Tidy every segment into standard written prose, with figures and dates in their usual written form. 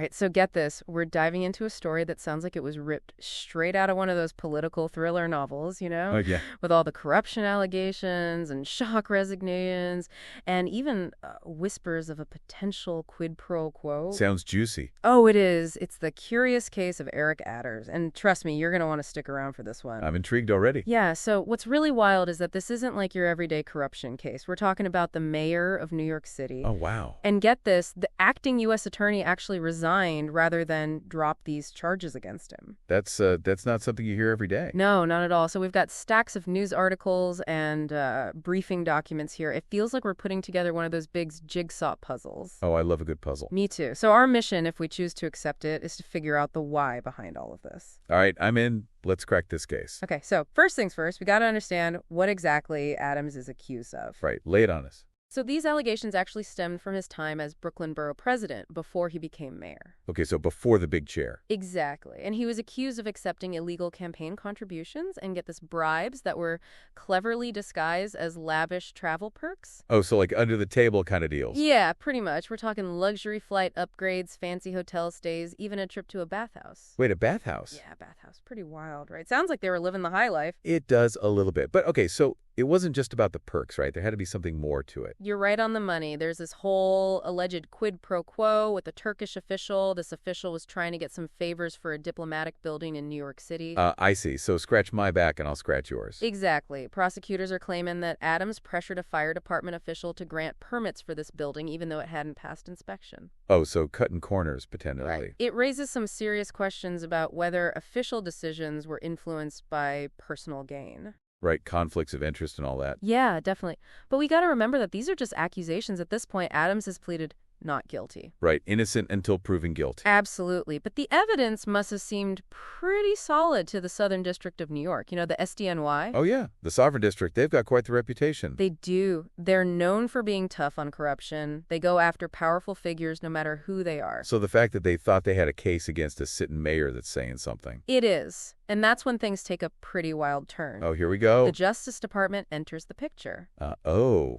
right, so get this. We're diving into a story that sounds like it was ripped straight out of one of those political thriller novels, Oh, yeah. with all the corruption allegations and shock resignations and even whispers of a potential quid pro quo. Sounds juicy. Oh, it is. It's the curious case of Eric Adders. And trust me, you're going to want to stick around for this one. I'm intrigued already. Yeah, so what's really wild is that this isn't like your everyday corruption case. We're talking about the mayor of New York City. Oh, wow. And get this, the acting U.S. attorney actually resigned rather than drop these charges against him. That's not something you hear every day. No, not at all. So we've got stacks of news articles and briefing documents here. It feels like we're putting together one of those big jigsaw puzzles. Oh, I love a good puzzle. Me too. So our mission, if we choose to accept it, is to figure out the why behind all of this. All right, I'm in. Let's crack this case. Okay, so first things first, we got to understand what exactly Adams is accused of. Right, lay it on us. So these allegations actually stemmed from his time as Brooklyn Borough president before he became mayor. Okay, so before the big chair. Exactly. And he was accused of accepting illegal campaign contributions and get this bribes that were cleverly disguised as lavish travel perks. Oh, so like under the table kind of deals. Yeah, pretty much. We're talking luxury flight upgrades, fancy hotel stays, even a trip to a bathhouse. Wait, a bathhouse? Yeah, bathhouse. Pretty wild, right? Sounds like they were living the high life. It does a little bit. But okay, so it wasn't just about the perks, right? There had to be something more to it. You're right on the money. There's this whole alleged quid pro quo with a Turkish official. This official was trying to get some favors for a diplomatic building in New York City. I see. So scratch my back and I'll scratch yours. Exactly. Prosecutors are claiming that Adams pressured a fire department official to grant permits for this building even though it hadn't passed inspection. Oh, so cutting corners, potentially. Right. It raises some serious questions about whether official decisions were influenced by personal gain. Right, conflicts of interest and all that. Yeah, definitely. But we got to remember that these are just accusations. At this point, Adams has pleaded not guilty. Right, innocent until proven guilty. Absolutely. But the evidence must have seemed pretty solid to the Southern District of New York. You know, the SDNY? Oh, yeah. The Sovereign District, they've got quite the reputation. They do. They're known for being tough on corruption. They go after powerful figures no matter who they are. So the fact that they thought they had a case against a sitting mayor that's saying something. It is. And that's when things take a pretty wild turn. Oh, here we go. The Justice Department enters the picture.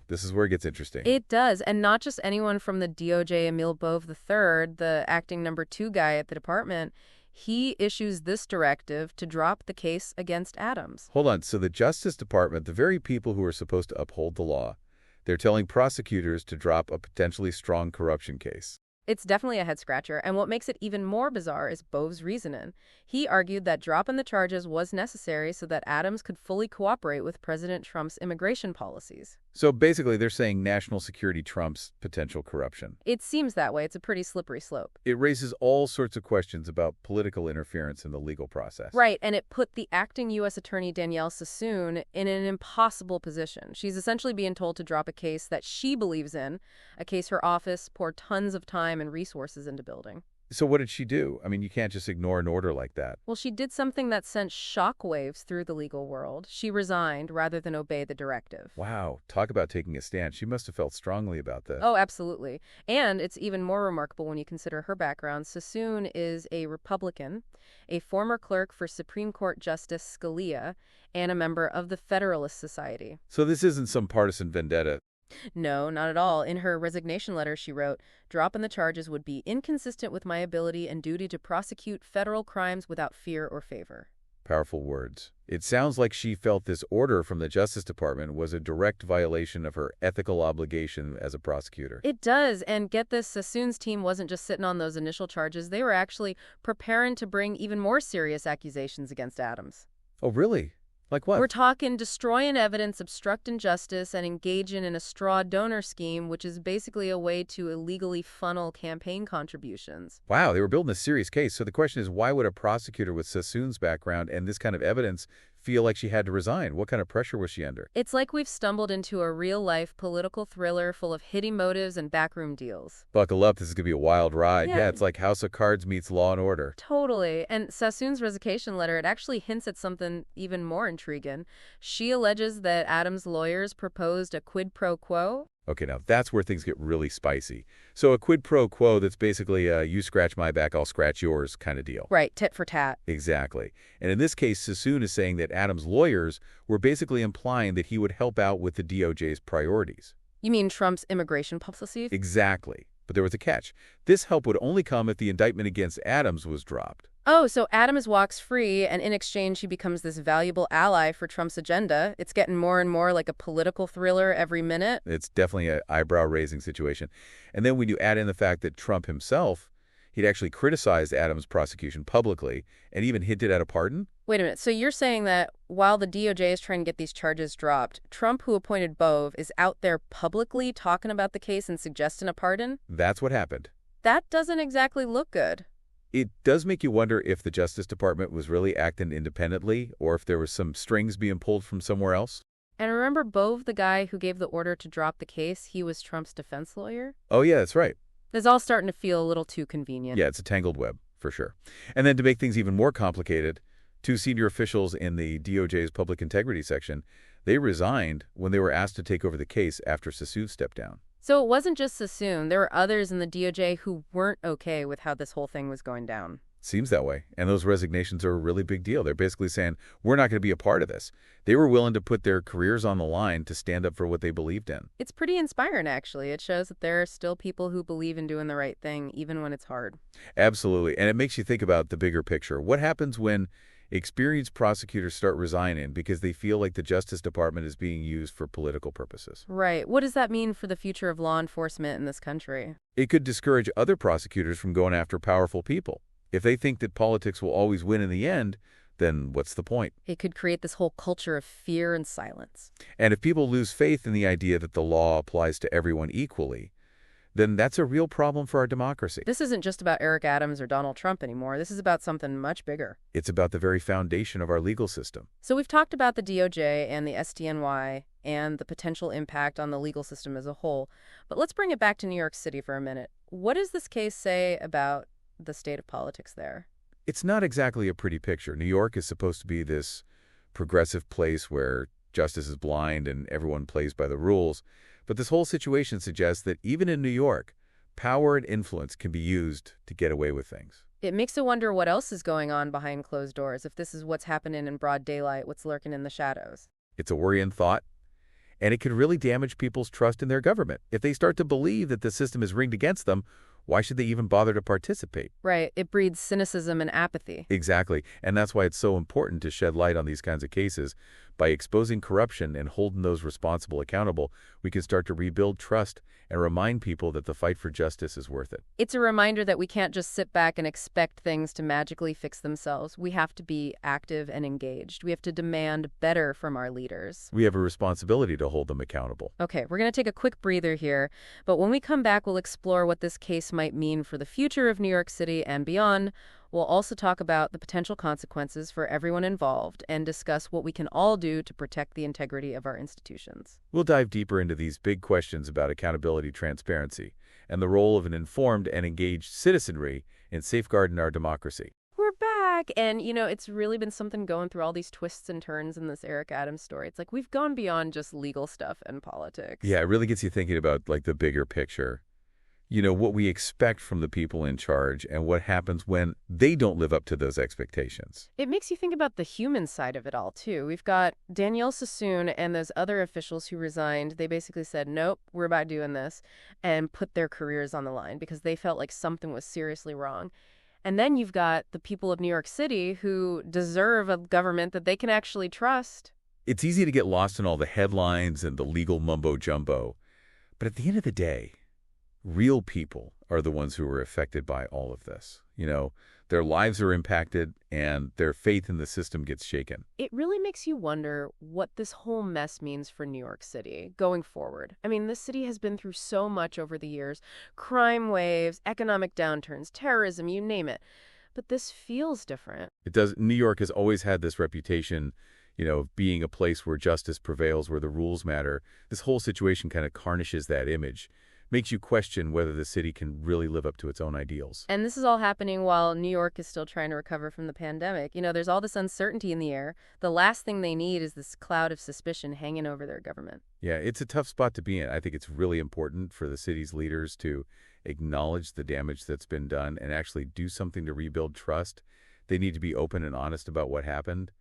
This is where it gets interesting. It does. And not just anyone from the DOJ. Emil Bove III, the acting number 2 guy at the department, he issues this directive to drop the case against Adams. Hold on. So the Justice Department, the very people who are supposed to uphold the law, they're telling prosecutors to drop a potentially strong corruption case. It's definitely a head-scratcher, and what makes it even more bizarre is Bove's reasoning. He argued that dropping the charges was necessary so that Adams could fully cooperate with President Trump's immigration policies. So basically, they're saying national security trumps potential corruption. It seems that way. It's a pretty slippery slope. It raises all sorts of questions about political interference in the legal process. Right, and it put the acting U.S. Attorney Danielle Sassoon in an impossible position. She's essentially being told to drop a case that she believes in, a case her office poured tons of time and resources into building. So what did she do? I mean, you can't just ignore an order like that. Well, she did something that sent shockwaves through the legal world. She resigned rather than obey the directive. Wow, talk about taking a stand. She must have felt strongly about this. Oh, absolutely. And it's even more remarkable when you consider her background. Sassoon is a Republican, a former clerk for Supreme Court Justice Scalia, and a member of the Federalist Society. So this isn't some partisan vendetta. No, not at all. In her resignation letter, she wrote, "Dropping the charges would be inconsistent with my ability and duty to prosecute federal crimes without fear or favor." Powerful words. It sounds like she felt this order from the Justice Department was a direct violation of her ethical obligation as a prosecutor. It does. And get this, Sassoon's team wasn't just sitting on those initial charges. They were actually preparing to bring even more serious accusations against Adams. Oh, really? Like what? We're talking destroying evidence, obstructing justice, and engaging in a straw donor scheme, which is basically a way to illegally funnel campaign contributions. Wow, they were building a serious case. So the question is, why would a prosecutor with Sassoon's background and this kind of evidence feel like she had to resign? What kind of pressure was she under? It's like we've stumbled into a real-life political thriller full of hidden motives and backroom deals. Buckle up, this is going to be a wild ride. Yeah. Yeah, it's like House of Cards meets Law and Order. Totally. And Sassoon's resignation letter, it actually hints at something even more intriguing. She alleges that Adams' lawyers proposed a quid pro quo. Okay, now that's where things get really spicy. So a quid pro quo that's basically a you scratch my back, I'll scratch yours kind of deal. Right, tit for tat. Exactly. And in this case, Sassoon is saying that Adams' lawyers were basically implying that he would help out with the DOJ's priorities. You mean Trump's immigration policies? Exactly. But there was a catch. This help would only come if the indictment against Adams was dropped. Oh, so Adams walks free, and in exchange he becomes this valuable ally for Trump's agenda. It's getting more and more like a political thriller every minute. It's definitely an eyebrow-raising situation. And then when you add in the fact that Trump himself, he'd actually criticized Adams' prosecution publicly and even hinted at a pardon. Wait a minute. So you're saying that while the DOJ is trying to get these charges dropped, Trump, who appointed Bove, is out there publicly talking about the case and suggesting a pardon? That's what happened. That doesn't exactly look good. It does make you wonder if the Justice Department was really acting independently or if there was some strings being pulled from somewhere else. And remember Bove, the guy who gave the order to drop the case? He was Trump's defense lawyer? Oh, yeah, that's right. This is all starting to feel a little too convenient. Yeah, it's a tangled web, for sure. And then to make things even more complicated, two senior officials in the DOJ's public integrity section, they resigned when they were asked to take over the case after Sassoon stepped down. So it wasn't just Sassoon. There were others in the DOJ who weren't okay with how this whole thing was going down. Seems that way. And those resignations are a really big deal. They're basically saying, we're not going to be a part of this. They were willing to put their careers on the line to stand up for what they believed in. It's pretty inspiring, actually. It shows that there are still people who believe in doing the right thing, even when it's hard. Absolutely. And it makes you think about the bigger picture. What happens when experienced prosecutors start resigning because they feel like the Justice Department is being used for political purposes? Right. What does that mean for the future of law enforcement in this country? It could discourage other prosecutors from going after powerful people. If they think that politics will always win in the end, then what's the point? It could create this whole culture of fear and silence. And if people lose faith in the idea that the law applies to everyone equally, then that's a real problem for our democracy. This isn't just about Eric Adams or Donald Trump anymore. This is about something much bigger. It's about the very foundation of our legal system. So we've talked about the DOJ and the SDNY and the potential impact on the legal system as a whole. But let's bring it back to New York City for a minute. What does this case say about the state of politics there? It's not exactly a pretty picture. New York is supposed to be this progressive place where justice is blind and everyone plays by the rules. But this whole situation suggests that even in New York, power and influence can be used to get away with things. It makes you wonder what else is going on behind closed doors, if this is what's happening in broad daylight, what's lurking in the shadows. It's a worrying thought, and it can really damage people's trust in their government. If they start to believe that the system is rigged against them, why should they even bother to participate? Right. It breeds cynicism and apathy. Exactly. And that's why it's so important to shed light on these kinds of cases. By exposing corruption and holding those responsible accountable, we can start to rebuild trust and remind people that the fight for justice is worth it. It's a reminder that we can't just sit back and expect things to magically fix themselves. We have to be active and engaged. We have to demand better from our leaders. We have a responsibility to hold them accountable. Okay, we're going to take a quick breather here, but when we come back, we'll explore what this case might mean for the future of New York City and beyond. We'll also talk about the potential consequences for everyone involved and discuss what we can all do to protect the integrity of our institutions. We'll dive deeper into these big questions about accountability, transparency, and the role of an informed and engaged citizenry in safeguarding our democracy. We're back, and it's really been something going through all these twists and turns in this Eric Adams story. It's like we've gone beyond just legal stuff and politics. Yeah, it really gets you thinking about the bigger picture. What we expect from the people in charge and what happens when they don't live up to those expectations. It makes you think about the human side of it all, too. We've got Danielle Sassoon and those other officials who resigned. They basically said, nope, we're about doing this, and put their careers on the line because they felt like something was seriously wrong. And then you've got the people of New York City who deserve a government that they can actually trust. It's easy to get lost in all the headlines and the legal mumbo-jumbo. But at the end of the day, real people are the ones who are affected by all of this. Their lives are impacted and their faith in the system gets shaken. It really makes you wonder what this whole mess means for New York City going forward. I mean, this city has been through so much over the years. Crime waves, economic downturns, terrorism, you name it. But this feels different. It does. New York has always had this reputation, of being a place where justice prevails, where the rules matter. This whole situation kind of tarnishes that image. Makes you question whether the city can really live up to its own ideals. And this is all happening while New York is still trying to recover from the pandemic. There's all this uncertainty in the air. The last thing they need is this cloud of suspicion hanging over their government. Yeah, it's a tough spot to be in. I think it's really important for the city's leaders to acknowledge the damage that's been done and actually do something to rebuild trust. They need to be open and honest about what happened.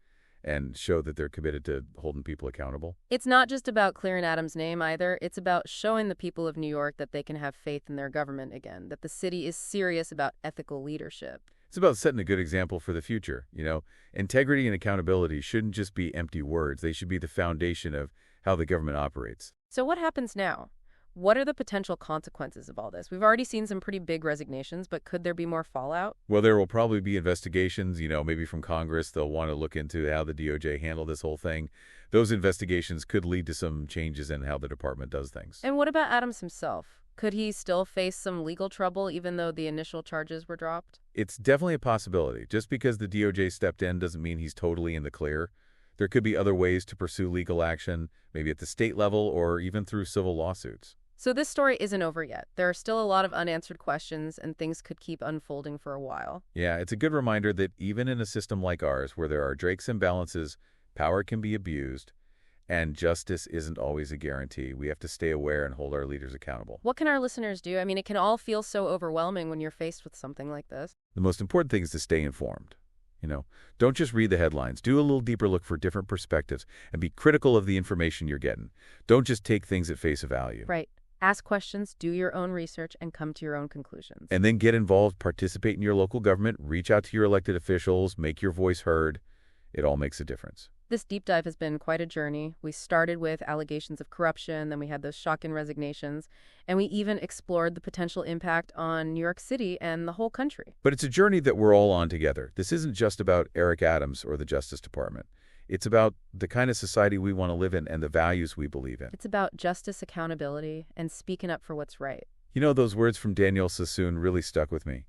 and show that they're committed to holding people accountable. It's not just about clearing Adams' name either. It's about showing the people of New York that they can have faith in their government again, that the city is serious about ethical leadership. It's about setting a good example for the future. Integrity and accountability shouldn't just be empty words. They should be the foundation of how the government operates. So what happens now? What are the potential consequences of all this? We've already seen some pretty big resignations, but could there be more fallout? Well, there will probably be investigations, maybe from Congress. They'll want to look into how the DOJ handled this whole thing. Those investigations could lead to some changes in how the department does things. And what about Adams himself? Could he still face some legal trouble even though the initial charges were dropped? It's definitely a possibility. Just because the DOJ stepped in doesn't mean he's totally in the clear. There could be other ways to pursue legal action, maybe at the state level or even through civil lawsuits. So this story isn't over yet. There are still a lot of unanswered questions, and things could keep unfolding for a while. Yeah, it's a good reminder that even in a system like ours, where there are drakes and balances, power can be abused, and justice isn't always a guarantee. We have to stay aware and hold our leaders accountable. What can our listeners do? I mean, it can all feel so overwhelming when you're faced with something like this. The most important thing is to stay informed. Don't just read the headlines. Do a little deeper look for different perspectives and be critical of the information you're getting. Don't just take things at face value. Right. Ask questions, do your own research, and come to your own conclusions. And then get involved, participate in your local government, reach out to your elected officials, make your voice heard. It all makes a difference. This deep dive has been quite a journey. We started with allegations of corruption, then we had those shocking resignations, and we even explored the potential impact on New York City and the whole country. But it's a journey that we're all on together. This isn't just about Eric Adams or the Justice Department. It's about the kind of society we want to live in and the values we believe in. It's about justice, accountability, and speaking up for what's right. Those words from Daniel Sassoon really stuck with me.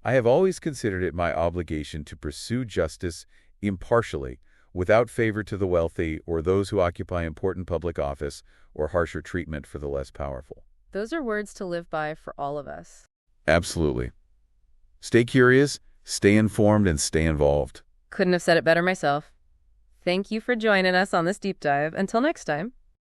I have always considered it my obligation to pursue justice impartially, without favor to the wealthy or those who occupy important public office or harsher treatment for the less powerful. Those are words to live by for all of us. Absolutely. Stay curious, stay informed, and stay involved. Couldn't have said it better myself. Thank you for joining us on this deep dive. Until next time.